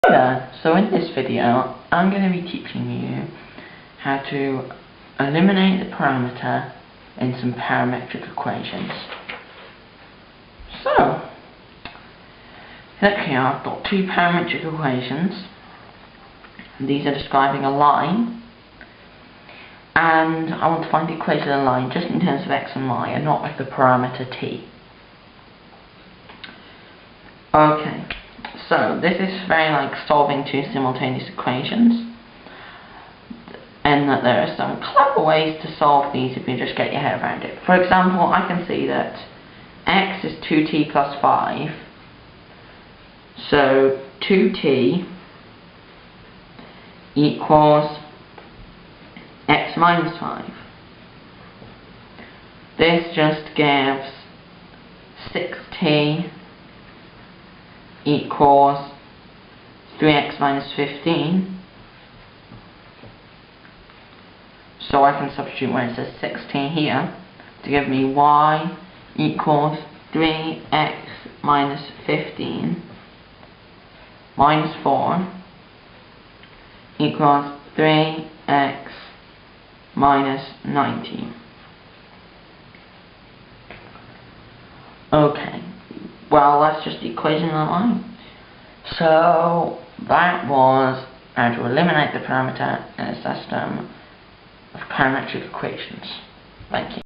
Hi there, so in this video I'm going to be teaching you how to eliminate the parameter in some parametric equations. So, look here, I've got two parametric equations. These are describing a line, and I want to find the equation of the line just in terms of x and y and not with the parameter t. Okay. So, this is very like solving two simultaneous equations, and that there are some clever ways to solve these if you just get your head around it. For example, I can see that x is 2t plus 5, so 2t equals x minus 5. This just gives 6t equals 3x minus 15. So I can substitute where it says 16 here to give me y equals 3x minus 15 minus 4 equals 3x minus 19. Okay. Well, that's just the equation of the line. So, that was how to eliminate the parameter in a system of parametric equations. Thank you.